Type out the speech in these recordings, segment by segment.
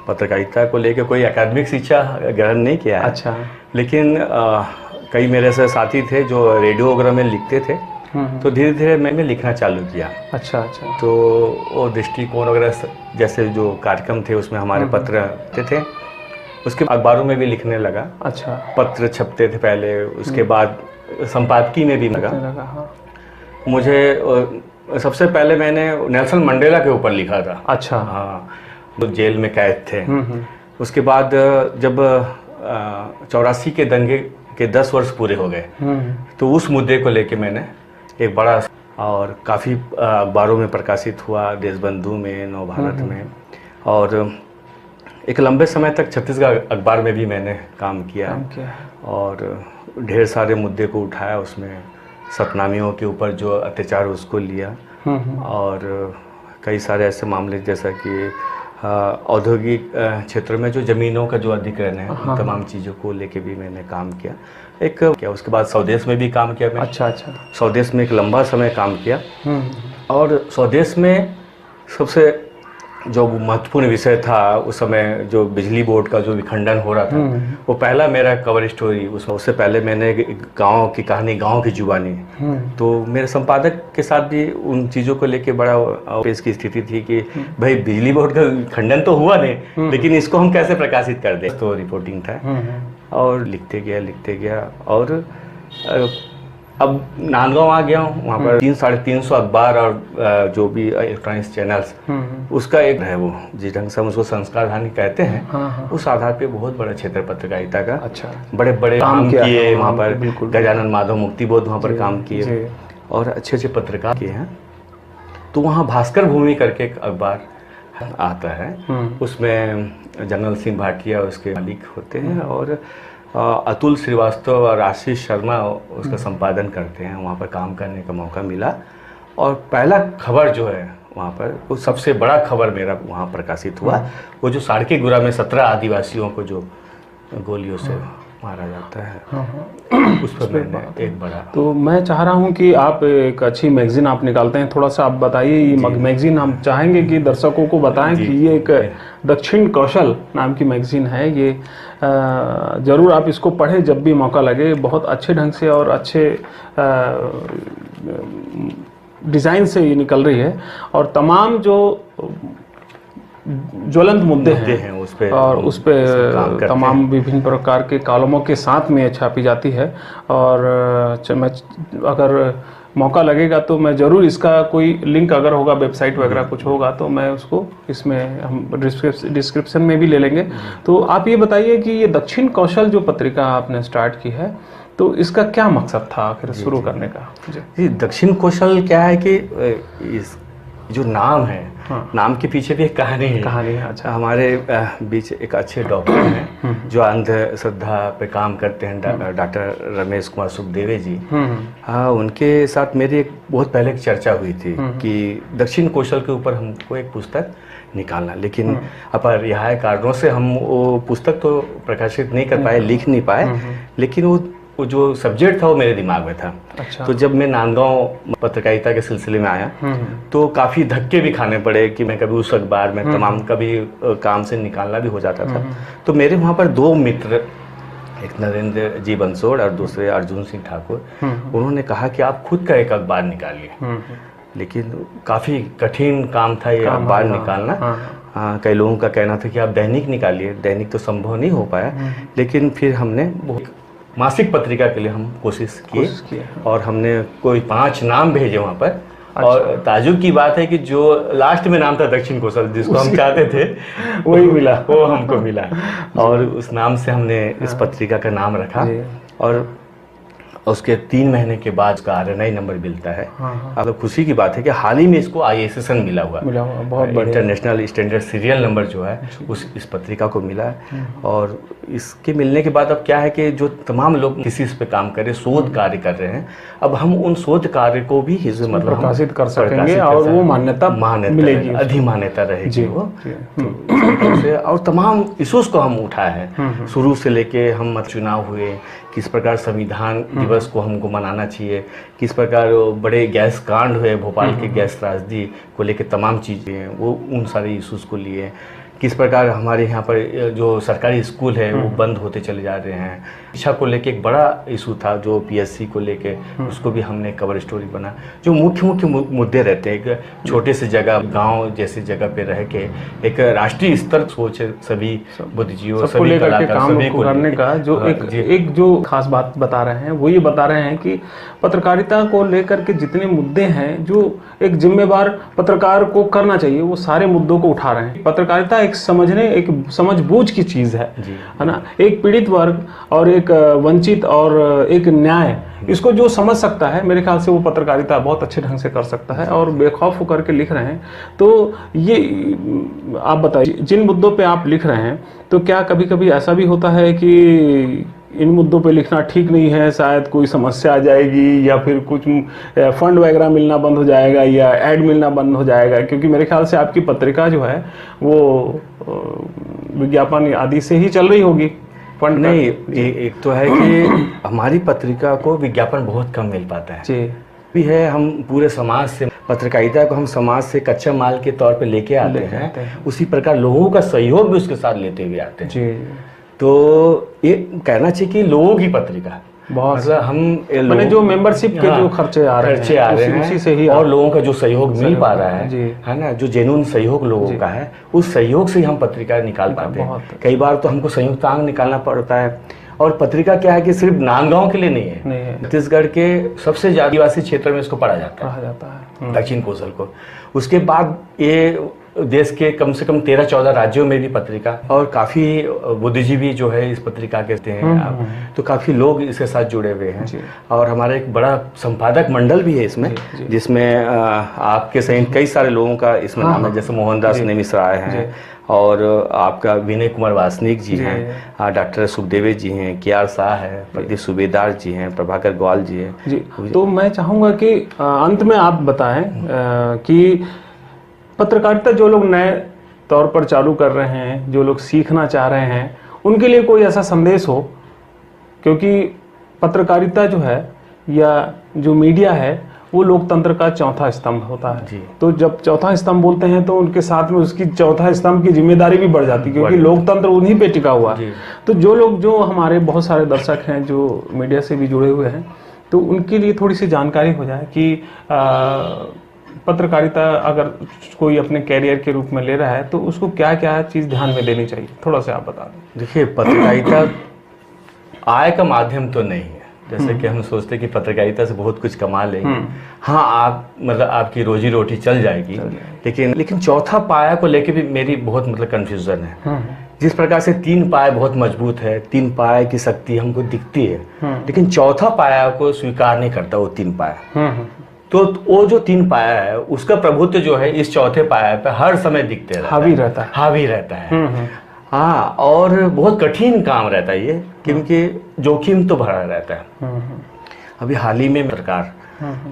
पत्रकारिता को लेकर कोई एकेडमिक शिक्षा ग्रहण नहीं किया है। अच्छा। लेकिन कई मेरे से साथी थे जो रेडियो वगैरह में लिखते थे, तो धीरे धीरे मैंने लिखना चालू किया। अच्छा अच्छा। तो वो दृष्टिकोण वगैरह जैसे जो कार्यक्रम थे उसमें हमारे पत्र आते थे, उसके अखबारों में भी लिखने लगा। अच्छा। पत्र छपते थे पहले, उसके बाद संपादकीय में भी लगा। हाँ। मुझे सबसे पहले मैंने नेल्सन मंडेला के ऊपर लिखा था। अच्छा। हाँ, तो जेल में कैद थे। उसके बाद जब 84 के दंगे के 10 वर्ष पूरे हो गए, तो उस मुद्दे को लेके मैंने एक बड़ा और काफ़ी अखबारों में प्रकाशित हुआ, देशबंधु में, नवभारत में, और एक लंबे समय तक छत्तीसगढ़ अखबार में भी मैंने काम किया। और ढेर सारे मुद्दे को उठाया, उसमें सतनामियों के ऊपर जो अत्याचार उसको लिया, और कई सारे ऐसे मामले जैसा कि औद्योगिक क्षेत्र में जो ज़मीनों का जो अधिग्रहण है, उन तमाम चीज़ों को लेके भी मैंने काम किया। उसके बाद स्वदेश में भी काम किया मैंने। अच्छा अच्छा। स्वदेश में एक लंबा समय काम किया, और स्वदेश में सबसे जो महत्वपूर्ण विषय था उस समय, जो बिजली बोर्ड का जो विखंडन हो रहा था, वो पहला मेरा कवर स्टोरी। उससे पहले मैंने गांव की कहानी, गांव की जुबानी, तो मेरे संपादक के साथ भी उन चीज़ों को लेके बड़ा पेश की स्थिति थी कि भाई बिजली बोर्ड का खंडन तो हुआ नहीं, लेकिन इसको हम कैसे प्रकाशित कर दें। तो रिपोर्टिंग था, और लिखते गया, और अब नांदगांव आ गया हूँ। वहाँ पर 300-350 अखबार और जो भी इलेक्ट्रॉनिक्स चैनल्स, उसका एक है वो, जिस ढंग से हम उसको संस्कारधानी कहते हैं, उस आधार पे बहुत बड़ा क्षेत्र पत्रकारिता का। अच्छा। बड़े बड़े काम किए वहाँ पर, गजानन माधव मुक्तिबोध वहाँ पर काम किए, और अच्छे अच्छे पत्रकार किए हैं। तो वहाँ भास्कर भूमि करके एक अखबार आता है, उसमें जनरल सिंह भाटिया उसके मालिक होते हैं, और अतुल श्रीवास्तव और आशीष शर्मा उसका संपादन करते हैं। वहाँ पर काम करने का मौका मिला, और पहला खबर जो है वहाँ पर, वो सबसे बड़ा खबर मेरा वहाँ प्रकाशित हुआ, वो जो साड़की गुरा में 17 आदिवासियों को जो गोलियों से मारा जाता है, उस पर मैंने एक बड़ा। तो मैं चाह रहा हूँ कि आप एक अच्छी मैगजीन आप निकालते हैं, थोड़ा सा आप बताइए। ये मैगजीन हम चाहेंगे कि दर्शकों को बताएं कि ये एक दक्षिण कौशल नाम की मैगजीन है। ये ज़रूर आप इसको पढ़ें जब भी मौका लगे। बहुत अच्छे ढंग से और अच्छे डिज़ाइन से ये निकल रही है, और तमाम जो ज्वलंत मुद्दे हैं उस पे, और उस पे तमाम विभिन्न प्रकार के कॉलमों के साथ में छापी जाती है। और मैं अगर मौका लगेगा तो मैं ज़रूर इसका कोई लिंक अगर होगा, वेबसाइट वगैरह कुछ होगा, तो मैं उसको इसमें हम डिस्क्रिप्शन में भी ले लेंगे। तो आप ये बताइए कि ये दक्षिण कौशल जो पत्रिका आपने स्टार्ट की है, तो इसका क्या मकसद था आखिर शुरू करने का? जी, दक्षिण कौशल क्या है कि इस जो नाम है, नाम के पीछे भी एक कहानी है। अच्छा। हमारे बीच एक अच्छे डॉक्टर हैं जो अंधश्रद्धा पे काम करते हैं, डॉक्टर रमेश कुमार सुखदेवे जी। हाँ, उनके साथ मेरी एक बहुत पहले एक चर्चा हुई थी कि दक्षिण कौशल के ऊपर हमको एक पुस्तक निकालना, लेकिन अपरिहार्य कारणों से हम वो पुस्तक तो प्रकाशित नहीं कर पाए, लिख नहीं पाए, लेकिन वो जो सब्जेक्ट था वो मेरे दिमाग में था। अच्छा। तो जब मैं नांदगांव पत्रकारिता के सिलसिले में आया, तो काफ़ी धक्के भी खाने पड़े कि मैं कभी उस अखबार में तमाम कभी काम से निकालना भी हो जाता था। तो मेरे वहाँ पर 2 मित्र, एक नरेंद्र जी बंसोड़ और दूसरे अर्जुन सिंह ठाकुर, उन्होंने कहा कि आप खुद का एक अखबार निकालिए। लेकिन काफ़ी कठिन काम था ये अखबार निकालना। कई लोगों का कहना था कि आप दैनिक निकालिए, दैनिक तो संभव नहीं हो पाया। लेकिन फिर हमने मासिक पत्रिका के लिए हम कोशिश की, और हमने कोई 5 नाम भेजे वहाँ पर। अच्छा। और ताजुब की बात है कि जो लास्ट में नाम था दक्षिण कौशल, जिसको हम चाहते थे वही मिला, वो हमको मिला, और उस नाम से हमने इस पत्रिका का नाम रखा। और उसके 3 महीने के बाद उसका RNI नंबर मिलता है। अब खुशी की बात है कि हाल ही में इसको ISSN मिला हुआ बहुत इंटरनेशनल स्टैंडर्ड सीरियल नंबर जो है इस पत्रिका को मिला है। और इसके मिलने के बाद अब क्या है कि जो तमाम लोग किसी इस पे काम कर रहे, शोध कार्य कर रहे हैं, अब हम उन शोध कार्य को भी मतलब प्रकाशित कर सकेंगे, और वो मान्यता मिलेगी, अधिमान्यता रहेगी वो। और तमाम इश्यूज को हम उठाए हैं, शुरू से लेके हम चुनाव हुए, किस प्रकार संविधान दिवस को हमको मनाना चाहिए, किस प्रकार बड़े गैस कांड हुए, भोपाल के गैस त्रासदी को लेकर तमाम चीज़ें, वो उन सारे इश्यूज़ को लिए, किस प्रकार हमारे यहाँ पर जो सरकारी स्कूल है वो बंद होते चले जा रहे हैं। शिक्षा को लेके एक बड़ा इशू था जो पीएससी को लेके, उसको भी हमने कवर स्टोरी बना। जो मुख्य मुद्दे रहते हैं, एक छोटे से जगह, गांव जैसी जगह पे रह के एक राष्ट्रीय स्तर सोच है सभी बुद्धिजीवियों, सभी कलाकार, सभी को करने का जो एक जो खास बात बता रहे हैं वो ये बता रहे हैं कि पत्रकारिता को लेकर के जितने मुद्दे हैं जो एक जिम्मेदार पत्रकार को करना चाहिए, वो सारे मुद्दों को उठा रहे हैं। पत्रकारिता एक समझबूझ की चीज है ना। एक पीड़ित वर्ग और एक वंचित और एक न्याय, इसको जो समझ सकता है मेरे ख्याल से वो पत्रकारिता बहुत अच्छे ढंग से कर सकता है। और बेखौफ होकर के लिख रहे हैं। तो ये आप बताइए, जिन मुद्दों पे आप लिख रहे हैं, तो क्या कभी कभी ऐसा भी होता है कि इन मुद्दों पे लिखना ठीक नहीं है, शायद कोई समस्या आ जाएगी या फिर कुछ फंड वगैरह मिलना बंद हो जाएगा या ऐड मिलना बंद हो जाएगा? क्योंकि मेरे ख्याल से आपकी पत्रिका जो है वो विज्ञापन आदि से ही चल रही होगी। फंड नहीं, एक तो है कि हमारी पत्रिका को विज्ञापन बहुत कम मिल पाता है जी। भी है। हम पूरे समाज से पत्रकारिता को हम समाज से कच्चा माल के तौर पे लेके आते हैं, उसी प्रकार लोगों का सहयोग भी उसके साथ लेते हुए आते हैं जी। तो ये कहना चाहिए कि लोगों की पत्रिका बहुत, मतलब हम मैंने जो मेंबरशिप के जो खर्चे आ रहे हैं उसी से ही, और लोगों का जो सहयोग मिल पा रहा है ना, जो जेन्युइन सहयोग लोगों का है, उस सहयोग से ही हम पत्रिका निकाल पाते हैं। कई बार तो हमको संयुक्तांक निकालना पड़ता है। और पत्रिका क्या है कि सिर्फ नांदगांव के लिए नहीं है, छत्तीसगढ़ के सबसे ज्यादा आदिवासी क्षेत्र में इसको पढ़ा जाता है, दक्षिण कोसल को। उसके बाद ये देश के कम से कम 13-14 राज्यों में भी पत्रिका, और काफी बुद्धिजीवी जो है इस पत्रिका के हैं, तो काफी लोग इसके साथ जुड़े हुए हैं। और हमारा एक बड़ा संपादक मंडल भी है इसमें, जिसमें आपके सहित कई सारे लोगों का इसमें नाम है, जैसे मोहनदास मिश्रा आए हैं, और आपका विनय कुमार वासनिक जी हैं, डॉक्टर सुखदेव जी हैं, केआर शाह है, प्रदीप सूबेदार जी हैं, प्रभाकर ग्वाल जी हैं जी। तो मैं चाहूँगा कि अंत में आप बताएं कि पत्रकारिता जो लोग नए तौर पर चालू कर रहे हैं, जो लोग सीखना चाह रहे हैं, उनके लिए कोई ऐसा संदेश हो? क्योंकि पत्रकारिता जो है या जो मीडिया है वो लोकतंत्र का चौथा स्तंभ होता है जी। तो जब चौथा स्तंभ बोलते हैं तो उनके साथ में उसकी चौथा स्तंभ की जिम्मेदारी भी बढ़ जाती है, क्योंकि लोकतंत्र उन्हीं पे टिका हुआ है। तो जो लोग, जो हमारे बहुत सारे दर्शक हैं जो मीडिया से भी जुड़े हुए हैं, तो उनके लिए थोड़ी सी जानकारी हो जाए कि पत्रकारिता अगर कोई अपने कैरियर के रूप में ले रहा है तो उसको क्या क्या चीज़ ध्यान में देनी चाहिए, थोड़ा सा आप बता दें। देखिए, पत्रकारिता आय का माध्यम तो नहीं है, जैसे कि हम सोचते हैं कि पत्रकारिता से बहुत कुछ कमा लेंगे। हाँ, आप मतलब आपकी रोजी रोटी चल जाएगी, लेकिन चौथा पाया को लेके भी मेरी बहुत मतलब कंफ्यूजन है। जिस प्रकार से 3 पाए बहुत मजबूत है, 3 पाए की शक्ति हमको दिखती है, लेकिन चौथा पाया को स्वीकार नहीं करता वो 3 पाया। तो वो जो 3 पाया है उसका प्रभुत्व जो है इस चौथे पाया पे हर समय दिखते रहता है, हावी रहता है। हाँ, और बहुत कठिन काम रहता है ये, क्योंकि जोखिम तो भरा रहता है। अभी हाल ही में सरकार,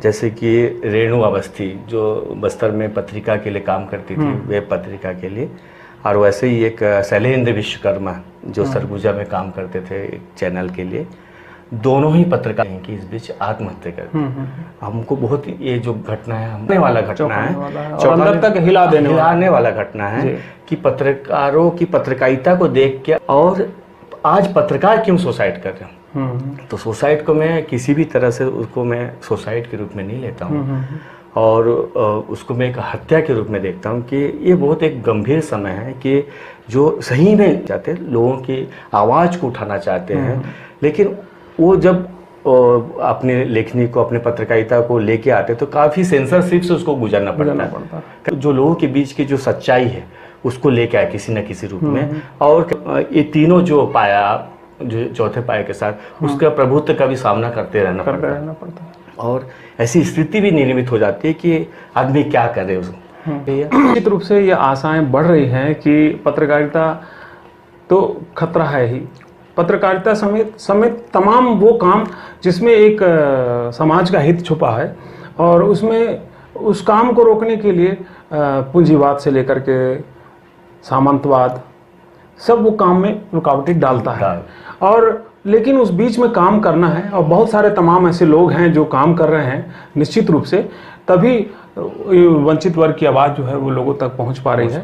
जैसे कि रेणु अवस्थी जो बस्तर में पत्रिका के लिए काम करती थी, वेब पत्रिका के लिए, और वैसे ही एक शैलेंद्र विश्वकर्मा जो सरगुजा में काम करते थे एक चैनल के लिए, दोनों ही पत्रकार के इस बीच आत्महत्या कर। हमको बहुत ये जो घटना है, हमने वाला घटना है, अंदर तक हिलाने वाला घटना है कि पत्रकारों की पत्रकारिता को देख के, और आज पत्रकार क्यों सुसाइड कर रहे हैं। तो सुसाइड को मैं किसी भी तरह से उसको मैं सुसाइड के रूप में नहीं लेता हूँ, और उसको मैं एक हत्या के रूप में देखता हूँ कि ये बहुत एक गंभीर समय है कि जो सही में चाहते, लोगों की आवाज़ को उठाना चाहते हैं, लेकिन वो जब अपने लेखनी को, अपने पत्रकारिता को लेके आते तो काफ़ी सेंसरशिप से उसको गुजरना पड़ता है। जो लोगों के बीच की जो सच्चाई है उसको लेके आए किसी न किसी रूप में, और ये तीनों जो पाया, जो चौथे पाए के साथ, उसका प्रभुत्व का भी सामना करते रहना पड़ता है। और ऐसी स्थिति भी निर्मित हो जाती है कि आदमी क्या करे उसको। निश्चित रूप से ये आशाएं बढ़ रही हैं कि पत्रकारिता तो खतरा है ही, पत्रकारिता समेत तमाम वो काम जिसमें एक समाज का हित छुपा है, और उसमें उस काम को रोकने के लिए पूंजीवाद से लेकर के सामंतवाद, सब वो काम में रुकावटें डालता है। और लेकिन उस बीच में काम करना है, और बहुत सारे तमाम ऐसे लोग हैं जो काम कर रहे हैं निश्चित रूप से, तभी वंचित वर्ग की आवाज़ जो है वो लोगों तक पहुंच पा रही है।